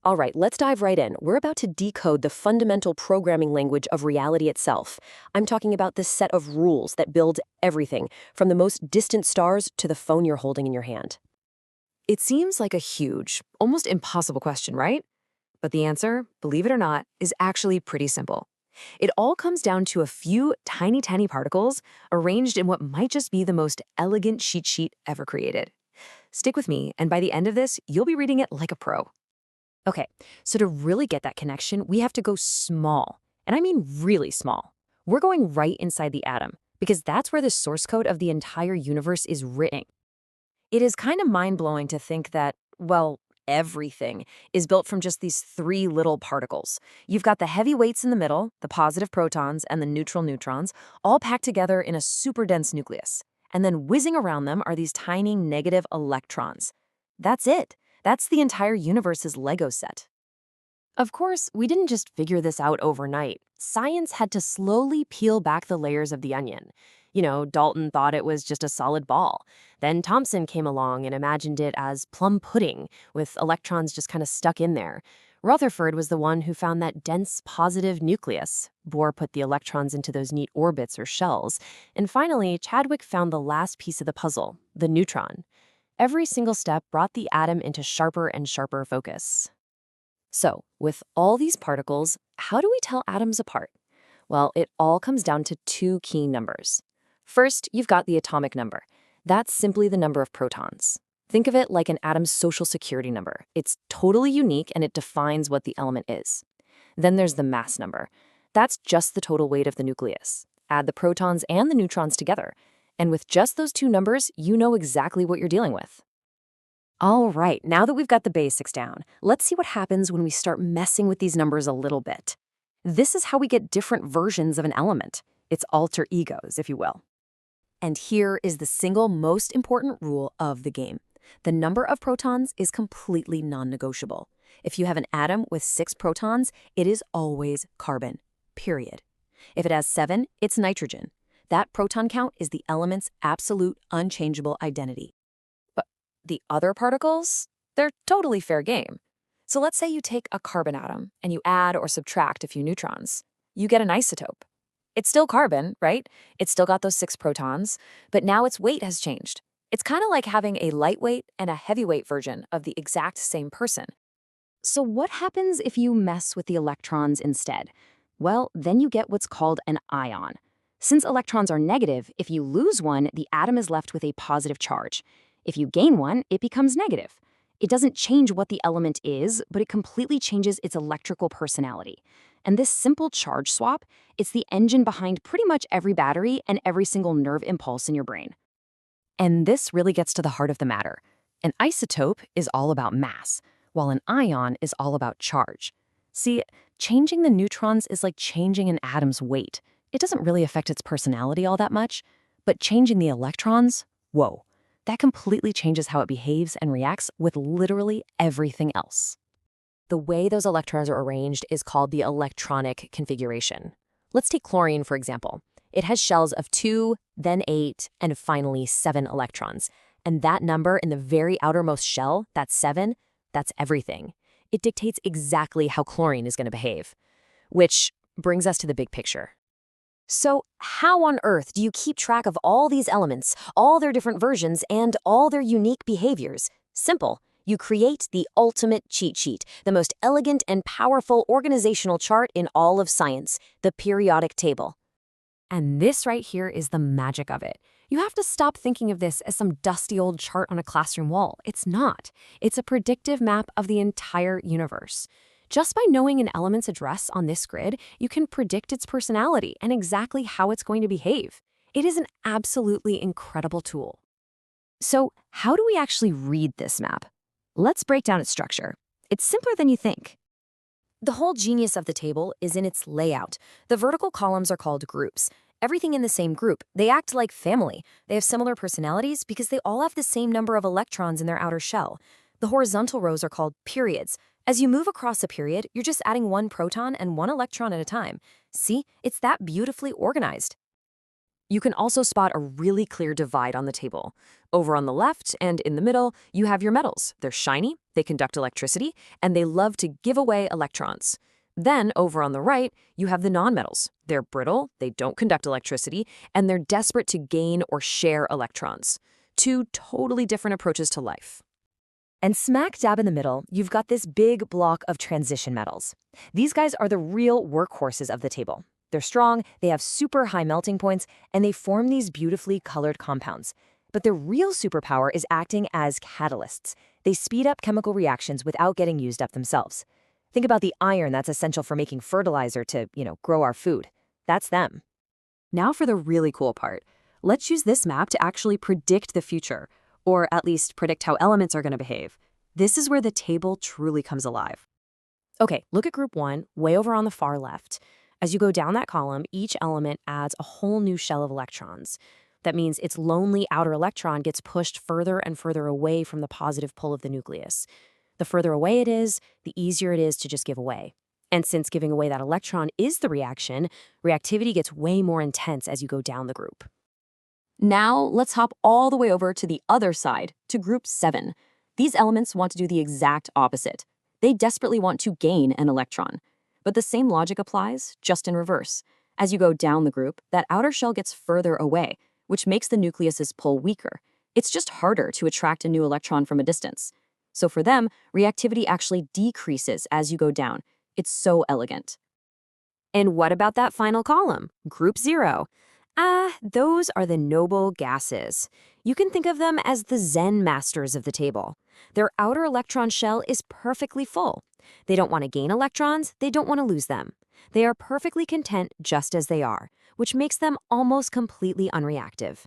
All right, let's dive right in. We're about to decode the fundamental programming language of reality itself. I'm talking about this set of rules that build everything, from the most distant stars to the phone you're holding in your hand. It seems like a huge, almost impossible question, right? But the answer, believe it or not, is actually pretty simple. It all comes down to a few tiny particles arranged in what might just be the most elegant cheat sheet ever created. Stick with me, and by the end of this, you'll be reading it like a pro. Okay, so to really get that connection, we have to go small. And I mean really small. We're going right inside the atom, because that's where the source code of the entire universe is written. It is kind of mind-blowing to think that, well, everything is built from just these three little particles. You've got the heavy weights in the middle, the positive protons and the neutral neutrons, all packed together in a super dense nucleus. And then whizzing around them are these tiny negative electrons. That's it. That's the entire universe's Lego set. Of course, we didn't just figure this out overnight. Science had to slowly peel back the layers of the onion. Dalton thought it was just a solid ball. Then Thomson came along and imagined it as plum pudding, with electrons just kind of stuck in there. Rutherford was the one who found that dense positive nucleus. Bohr put the electrons into those neat orbits or shells. And finally, Chadwick found the last piece of the puzzle, the neutron. Every single step brought the atom into sharper and sharper focus. So, with all these particles, how do we tell atoms apart? Well, it all comes down to two key numbers. First, you've got the atomic number. That's simply the number of protons. Think of it like an atom's social security number. It's totally unique and it defines what the element is. Then there's the mass number. That's just the total weight of the nucleus. Add the protons and the neutrons together. And with just those two numbers, you know exactly what you're dealing with. All right, now that we've got the basics down, let's see what happens when we start messing with these numbers a little bit. This is how we get different versions of an element. It's alter egos, if you will. And here is the single most important rule of the game. The number of protons is completely non-negotiable. If you have an atom with 6 protons, it is always carbon, period. If it has 7, it's nitrogen. That proton count is the element's absolute unchangeable identity. But the other particles? They're totally fair game. So let's say you take a carbon atom and you add or subtract a few neutrons. You get an isotope. It's still carbon, right? It's still got those 6 protons, but now its weight has changed. It's kind of like having a lightweight and a heavyweight version of the exact same person. So what happens if you mess with the electrons instead? Well, then you get what's called an ion. Since electrons are negative, if you lose one, the atom is left with a positive charge. If you gain one, it becomes negative. It doesn't change what the element is, but it completely changes its electrical personality. And this simple charge swap, it's the engine behind pretty much every battery and every single nerve impulse in your brain. And this really gets to the heart of the matter. An isotope is all about mass, while an ion is all about charge. See, changing the neutrons is like changing an atom's weight. It doesn't really affect its personality all that much, but changing the electrons, whoa, that completely changes how it behaves and reacts with literally everything else. The way those electrons are arranged is called the electronic configuration. Let's take chlorine, for example. It has shells of 2, then 8, and finally 7 electrons. And that number in the very outermost shell, that's 7, that's everything. It dictates exactly how chlorine is going to behave. Which brings us to the big picture. So how on earth do you keep track of all these elements, all their different versions, and all their unique behaviors? Simple. You create the ultimate cheat sheet, the most elegant and powerful organizational chart in all of science, the periodic table. And this right here is the magic of it. You have to stop thinking of this as some dusty old chart on a classroom wall. It's not. It's a predictive map of the entire universe. Just by knowing an element's address on this grid, you can predict its personality and exactly how it's going to behave. It is an absolutely incredible tool. So, how do we actually read this map? Let's break down its structure. It's simpler than you think. The whole genius of the table is in its layout. The vertical columns are called groups. Everything in the same group. They act like family. They have similar personalities because they all have the same number of electrons in their outer shell. The horizontal rows are called periods. As you move across a period, you're just adding 1 proton and 1 electron at a time. See, it's that beautifully organized. You can also spot a really clear divide on the table. Over on the left and in the middle, you have your metals. They're shiny, they conduct electricity, and they love to give away electrons. Then, over on the right, you have the nonmetals. They're brittle, they don't conduct electricity, and they're desperate to gain or share electrons. Two totally different approaches to life. And smack dab in the middle, you've got this big block of transition metals. These guys are the real workhorses of the table. They're strong, they have super high melting points, and they form these beautifully colored compounds. But their real superpower is acting as catalysts. They speed up chemical reactions without getting used up themselves. Think about the iron that's essential for making fertilizer to, grow our food. That's them. Now for the really cool part. Let's use this map to actually predict the future, or at least predict how elements are going to behave. This is where the table truly comes alive. Okay, look at group 1, way over on the far left. As you go down that column, each element adds a whole new shell of electrons. That means its lonely outer electron gets pushed further and further away from the positive pull of the nucleus. The further away it is, the easier it is to just give away. And since giving away that electron is the reaction, reactivity gets way more intense as you go down the group. Now, let's hop all the way over to the other side, to group 7. These elements want to do the exact opposite. They desperately want to gain an electron. But the same logic applies, just in reverse. As you go down the group, that outer shell gets further away, which makes the nucleus's pull weaker. It's just harder to attract a new electron from a distance. So for them, reactivity actually decreases as you go down. It's so elegant. And what about that final column, group 0? Those are the noble gases. You can think of them as the Zen masters of the table. Their outer electron shell is perfectly full. They don't want to gain electrons, they don't want to lose them. They are perfectly content just as they are, which makes them almost completely unreactive.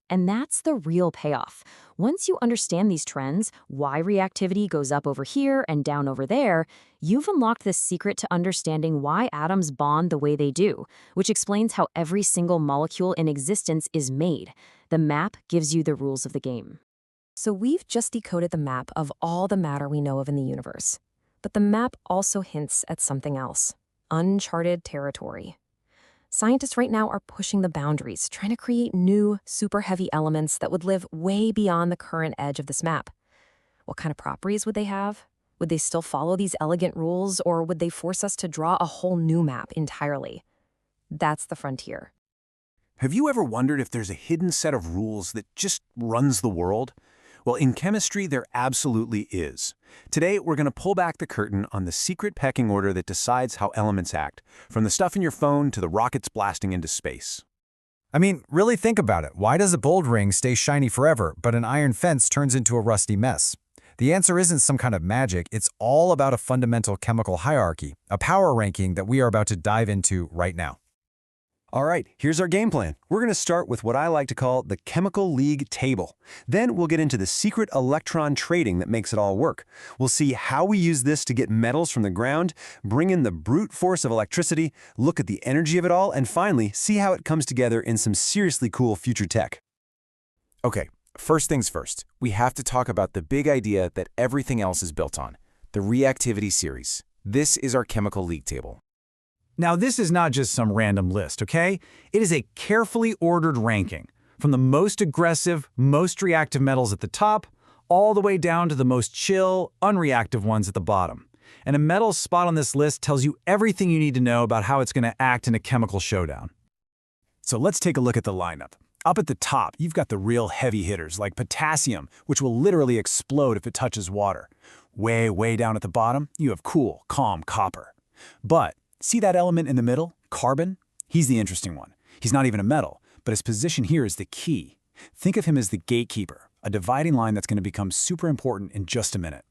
And that's the real payoff. Once you understand these trends, why reactivity goes up over here and down over there, you've unlocked the secret to understanding why atoms bond the way they do, which explains how every single molecule in existence is made. The map gives you the rules of the game. So we've just decoded the map of all the matter we know of in the universe. But the map also hints at something else: uncharted territory. Scientists right now are pushing the boundaries, trying to create new, super heavy elements that would live way beyond the current edge of this map. What kind of properties would they have? Would they still follow these elegant rules, or would they force us to draw a whole new map entirely? That's the frontier. Have you ever wondered if there's a hidden set of rules that just runs the world? Well, in chemistry, there absolutely is. Today, we're going to pull back the curtain on the secret pecking order that decides how elements act, from the stuff in your phone to the rockets blasting into space. I mean, really think about it. Why does a gold ring stay shiny forever, but an iron fence turns into a rusty mess? The answer isn't some kind of magic. It's all about a fundamental chemical hierarchy, a power ranking that we are about to dive into right now. All right, here's our game plan. We're going to start with what I like to call the chemical league table. Then we'll get into the secret electron trading that makes it all work. We'll see how we use this to get metals from the ground, bring in the brute force of electricity, look at the energy of it all, and finally, see how it comes together in some seriously cool future tech. Okay, first things first. We have to talk about the big idea that everything else is built on, the reactivity series. This is our chemical league table. Now, this is not just some random list, okay? It is a carefully ordered ranking, from the most aggressive, most reactive metals at the top, all the way down to the most chill, unreactive ones at the bottom. And a metal's spot on this list tells you everything you need to know about how it's going to act in a chemical showdown. So let's take a look at the lineup. Up at the top, you've got the real heavy hitters like potassium, which will literally explode if it touches water. Way down at the bottom, you have cool, calm copper. But see that element in the middle, carbon? He's the interesting one. He's not even a metal, but his position here is the key. Think of him as the gatekeeper, a dividing line that's going to become super important in just a minute.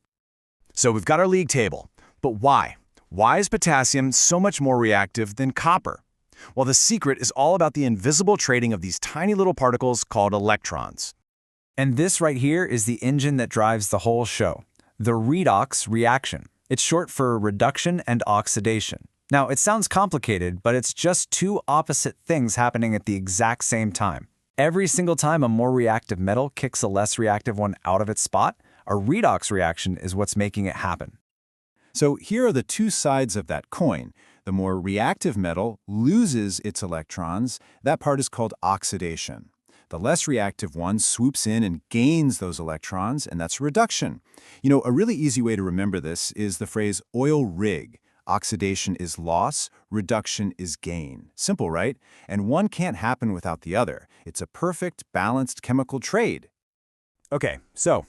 So we've got our league table, but why? Why is potassium so much more reactive than copper? Well, the secret is all about the invisible trading of these tiny little particles called electrons. And this right here is the engine that drives the whole show, the redox reaction. It's short for reduction and oxidation. Now, it sounds complicated, but it's just two opposite things happening at the exact same time. Every single time a more reactive metal kicks a less reactive one out of its spot, a redox reaction is what's making it happen. So here are the two sides of that coin. The The more reactive metal loses its electrons. That part is called oxidation. The less reactive one swoops in and gains those electrons, and that's reduction. You know, a really easy way to remember this is the phrase oil rig. Oxidation is loss, reduction is gain. Simple, right? And one can't happen without the other. It's a perfect, balanced chemical trade. Okay, so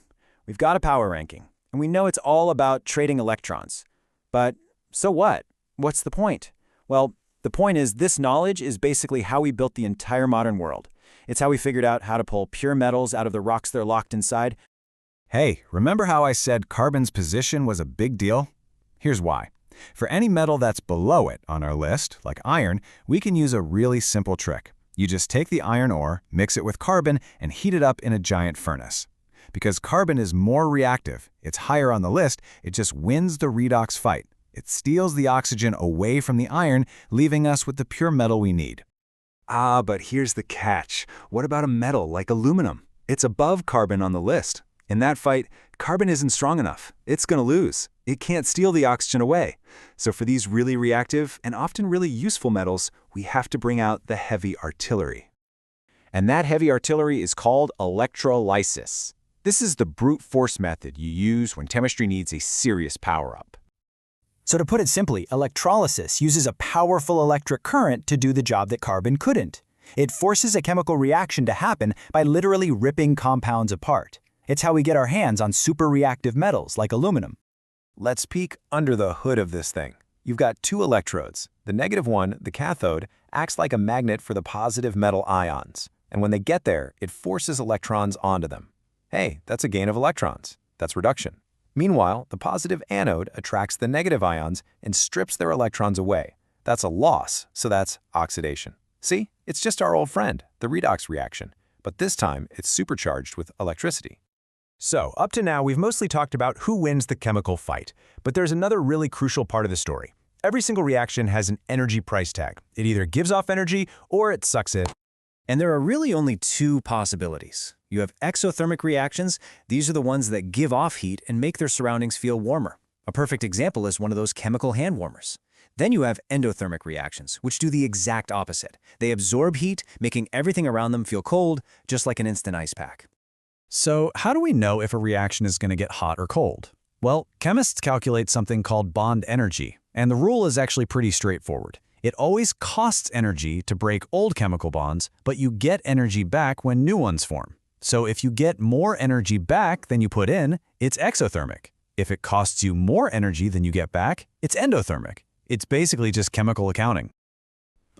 we've got a power ranking, and we know it's all about trading electrons. But so what? What's the point? Well, the point is this knowledge is basically how we built the entire modern world. It's how we figured out how to pull pure metals out of the rocks they're locked inside. Hey, remember how I said carbon's position was a big deal? Here's why. For any metal that's below it on our list, like iron, we can use a really simple trick. You just take the iron ore, mix it with carbon, and heat it up in a giant furnace. Because carbon is more reactive, it's higher on the list, it just wins the redox fight. It steals the oxygen away from the iron, leaving us with the pure metal we need. But here's the catch. What about a metal like aluminum? It's above carbon on the list. In that fight, carbon isn't strong enough. It's going to lose. It can't steal the oxygen away. So for these really reactive and often really useful metals, we have to bring out the heavy artillery. And that heavy artillery is called electrolysis. This is the brute force method you use when chemistry needs a serious power-up. So to put it simply, electrolysis uses a powerful electric current to do the job that carbon couldn't. It forces a chemical reaction to happen by literally ripping compounds apart. It's how we get our hands on super reactive metals like aluminum. Let's peek under the hood of this thing. You've got two electrodes. The negative one, the cathode, acts like a magnet for the positive metal ions. And when they get there, it forces electrons onto them. Hey, that's a gain of electrons. That's reduction. Meanwhile, the positive anode attracts the negative ions and strips their electrons away. That's a loss, so that's oxidation. See, it's just our old friend, the redox reaction. But this time, it's supercharged with electricity. So, up to now, we've mostly talked about who wins the chemical fight. But there's another really crucial part of the story. Every single reaction has an energy price tag. It either gives off energy or it sucks it. And there are really only two possibilities. You have exothermic reactions. These are the ones that give off heat and make their surroundings feel warmer. A perfect example is one of those chemical hand warmers. Then you have endothermic reactions, which do the exact opposite. They absorb heat, making everything around them feel cold, just like an instant ice pack. So, how do we know if a reaction is going to get hot or cold? Well, chemists calculate something called bond energy, and the rule is actually pretty straightforward. It always costs energy to break old chemical bonds, but you get energy back when new ones form. So if you get more energy back than you put in, it's exothermic. If it costs you more energy than you get back, it's endothermic. It's basically just chemical accounting.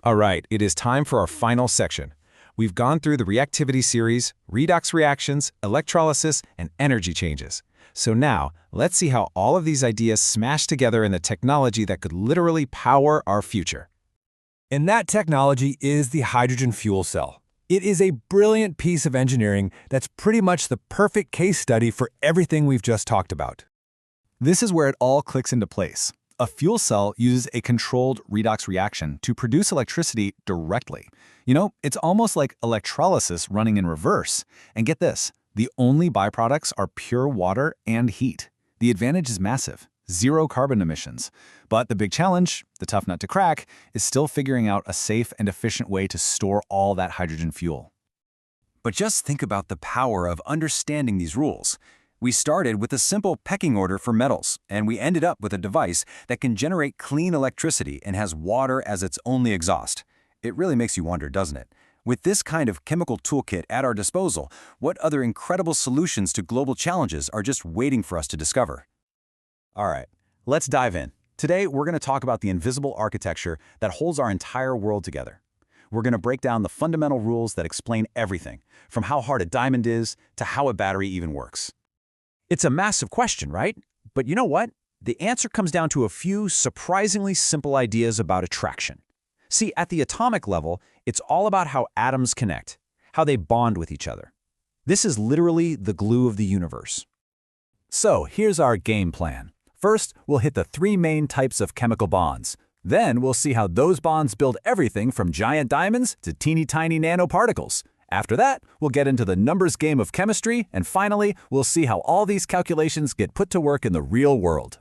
All right, it is time for our final section. We've gone through the reactivity series, redox reactions, electrolysis, and energy changes. So now, let's see how all of these ideas smash together in the technology that could literally power our future. And that technology is the hydrogen fuel cell. It is a brilliant piece of engineering that's pretty much the perfect case study for everything we've just talked about. This is where it all clicks into place. A fuel cell uses a controlled redox reaction to produce electricity directly. You know, it's almost like electrolysis running in reverse. And get this, the only byproducts are pure water and heat. The advantage is massive. Zero carbon emissions. But the big challenge, the tough nut to crack, is still figuring out a safe and efficient way to store all that hydrogen fuel. But just think about the power of understanding these rules. We started with a simple pecking order for metals, and we ended up with a device that can generate clean electricity and has water as its only exhaust. It really makes you wonder, doesn't it? With this kind of chemical toolkit at our disposal, what other incredible solutions to global challenges are just waiting for us to discover? All right, let's dive in. Today, we're going to talk about the invisible architecture that holds our entire world together. We're going to break down the fundamental rules that explain everything, from how hard a diamond is to how a battery even works. It's a massive question, right? But you know what? The answer comes down to a few surprisingly simple ideas about attraction. See, at the atomic level, it's all about how atoms connect, how they bond with each other. This is literally the glue of the universe. So here's our game plan. First, we'll hit the three main types of chemical bonds. Then we'll see how those bonds build everything from giant diamonds to teeny tiny nanoparticles. After that, we'll get into the numbers game of chemistry, and finally, we'll see how all these calculations get put to work in the real world.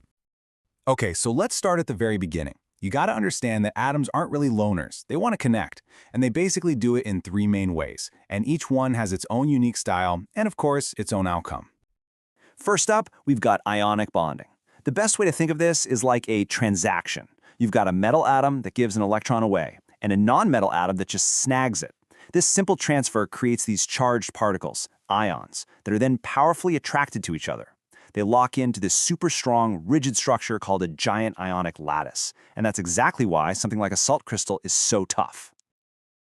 Okay, so let's start at the very beginning. You gotta understand that atoms aren't really loners. They want to connect, and they basically do it in three main ways, and each one has its own unique style and, of course, its own outcome. First up, we've got ionic bonding. The best way to think of this is like a transaction. You've got a metal atom that gives an electron away, and a non-metal atom that just snags it. This simple transfer creates these charged particles, ions, that are then powerfully attracted to each other. They lock into this super strong, rigid structure called a giant ionic lattice, and that's exactly why something like a salt crystal is so tough.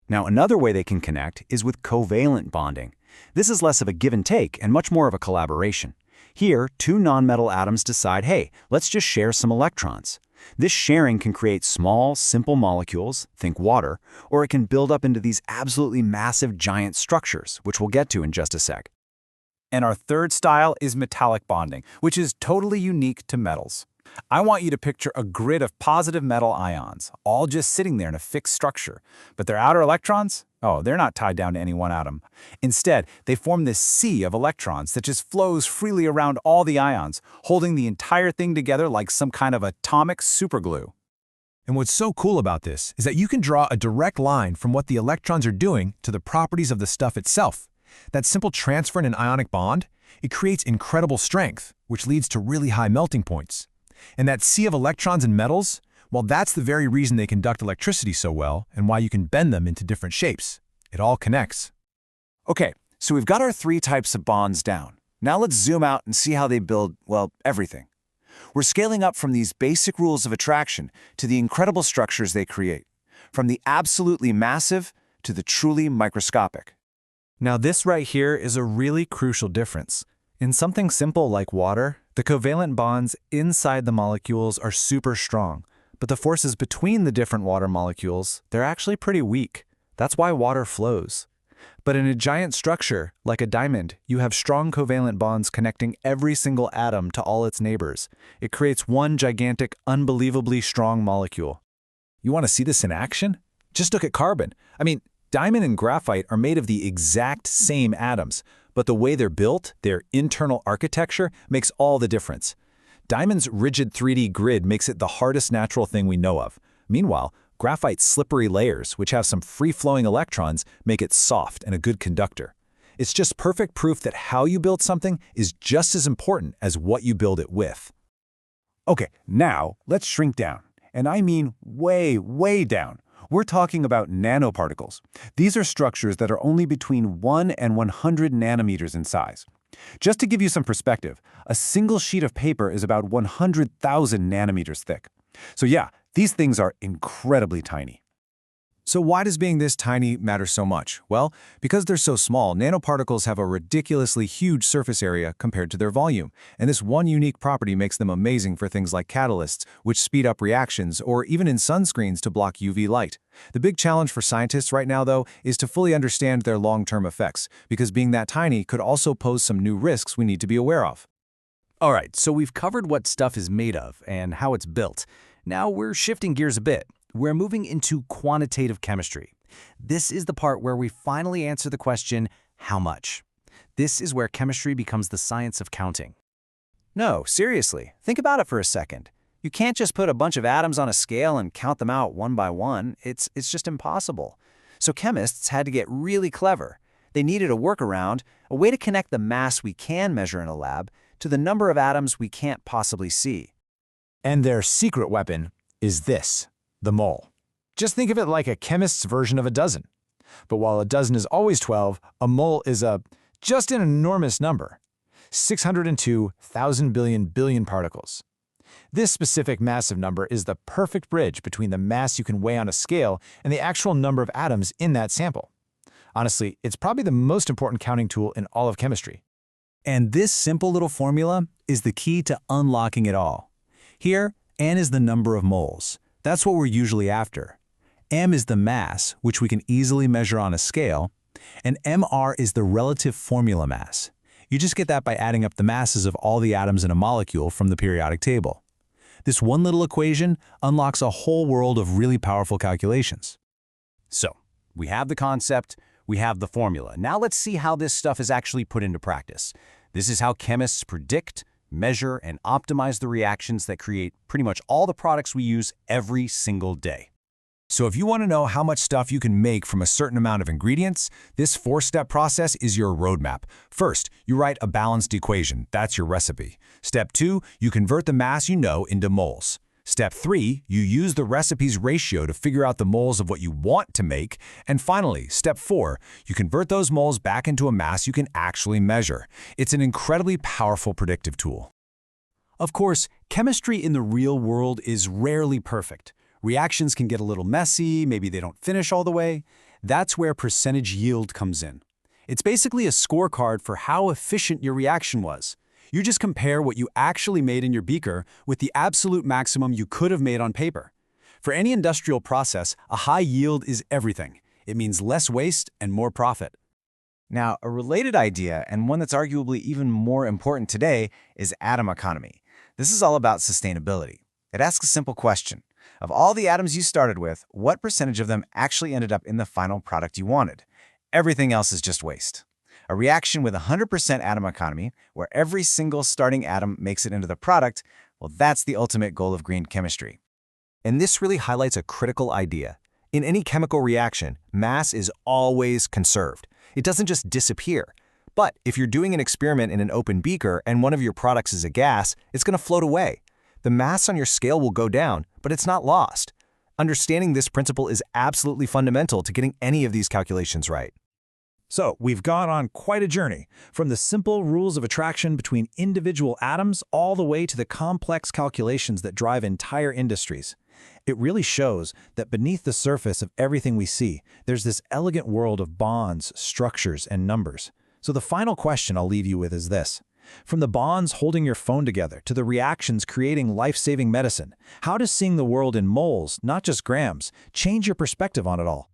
Now, another way they can connect is with covalent bonding. This is less of a give and take and much more of a collaboration. Here, two nonmetal atoms decide, hey, let's just share some electrons. This sharing can create small, simple molecules, think water, or it can build up into these absolutely massive giant structures, which we'll get to in just a sec. And our third style is metallic bonding, which is totally unique to metals. I want you to picture a grid of positive metal ions, all just sitting there in a fixed structure. But their outer electrons? Oh, they're not tied down to any one atom. Instead, they form this sea of electrons that just flows freely around all the ions, holding the entire thing together like some kind of atomic superglue. And what's so cool about this is that you can draw a direct line from what the electrons are doing to the properties of the stuff itself. That simple transfer in an ionic bond, it creates incredible strength, which leads to really high melting points. And that sea of electrons and metals, well, that's the very reason they conduct electricity so well and why you can bend them into different shapes. It all connects. Okay, so we've got our three types of bonds down. Now let's zoom out and see how they build, well, everything. We're scaling up from these basic rules of attraction to the incredible structures they create, from the absolutely massive to the truly microscopic. Now this right here is a really crucial difference. In something simple like water, the covalent bonds inside the molecules are super strong, but the forces between the different water molecules, they're actually pretty weak. That's why water flows. But in a giant structure, like a diamond, you have strong covalent bonds connecting every single atom to all its neighbors. It creates one gigantic, unbelievably strong molecule. You want to see this in action? Just look at carbon. Diamond and graphite are made of the exact same atoms, but the way they're built, their internal architecture, makes all the difference. Diamond's rigid 3D grid makes it the hardest natural thing we know of. Meanwhile, graphite's slippery layers, which have some free-flowing electrons, make it soft and a good conductor. It's just perfect proof that how you build something is just as important as what you build it with. Okay, now let's shrink down. And I mean way, way down. We're talking about nanoparticles. These are structures that are only between 1 and 100 nanometers in size. Just to give you some perspective, a single sheet of paper is about 100,000 nanometers thick. So yeah, these things are incredibly tiny. So why does being this tiny matter so much? Well, because they're so small, nanoparticles have a ridiculously huge surface area compared to their volume, and this one unique property makes them amazing for things like catalysts, which speed up reactions, or even in sunscreens to block UV light. The big challenge for scientists right now, though, is to fully understand their long-term effects, because being that tiny could also pose some new risks we need to be aware of. All right, so we've covered what stuff is made of and how it's built. Now we're shifting gears a bit. We're moving into quantitative chemistry. This is the part where we finally answer the question, how much? This is where chemistry becomes the science of counting. No, seriously, think about it for a second. You can't just put a bunch of atoms on a scale and count them out one by one. It's just impossible. So chemists had to get really clever. They needed a workaround, a way to connect the mass we can measure in a lab to the number of atoms we can't possibly see. And their secret weapon is this, the mole. Just think of it like a chemist's version of a dozen. But while a dozen is always 12, a mole is just an enormous number. 602,000 billion particles. This specific massive number is the perfect bridge between the mass you can weigh on a scale and the actual number of atoms in that sample. Honestly, it's probably the most important counting tool in all of chemistry. And this simple little formula is the key to unlocking it all. Here, N is the number of moles. That's what we're usually after. M is the mass, which we can easily measure on a scale, and MR is the relative formula mass. You just get that by adding up the masses of all the atoms in a molecule from the periodic table. This one little equation unlocks a whole world of really powerful calculations. So, we have the concept, we have the formula. Now let's see how this stuff is actually put into practice. This is how chemists predict, measure, and optimize the reactions that create pretty much all the products we use every single day. So if you want to know how much stuff you can make from a certain amount of ingredients, this 4-step process is your roadmap. First, you write a balanced equation. That's your recipe. Step 2, you convert the mass you know into moles. Step 3, you use the recipe's ratio to figure out the moles of what you want to make. And finally, step 4, you convert those moles back into a mass you can actually measure. It's an incredibly powerful predictive tool. Of course, chemistry in the real world is rarely perfect. Reactions can get a little messy, maybe they don't finish all the way. That's where percentage yield comes in. It's basically a scorecard for how efficient your reaction was. You just compare what you actually made in your beaker with the absolute maximum you could have made on paper. For any industrial process, a high yield is everything. It means less waste and more profit. Now, a related idea, and one that's arguably even more important today, is atom economy. This is all about sustainability. It asks a simple question. Of all the atoms you started with, what percentage of them actually ended up in the final product you wanted? Everything else is just waste. A reaction with 100% atom economy, where every single starting atom makes it into the product, well, that's the ultimate goal of green chemistry. And this really highlights a critical idea. In any chemical reaction, mass is always conserved. It doesn't just disappear. But if you're doing an experiment in an open beaker and one of your products is a gas, it's going to float away. The mass on your scale will go down, but it's not lost. Understanding this principle is absolutely fundamental to getting any of these calculations right. So, we've gone on quite a journey, from the simple rules of attraction between individual atoms all the way to the complex calculations that drive entire industries. It really shows that beneath the surface of everything we see, there's this elegant world of bonds, structures, and numbers. So the final question I'll leave you with is this. From the bonds holding your phone together to the reactions creating life-saving medicine, how does seeing the world in moles, not just grams, change your perspective on it all?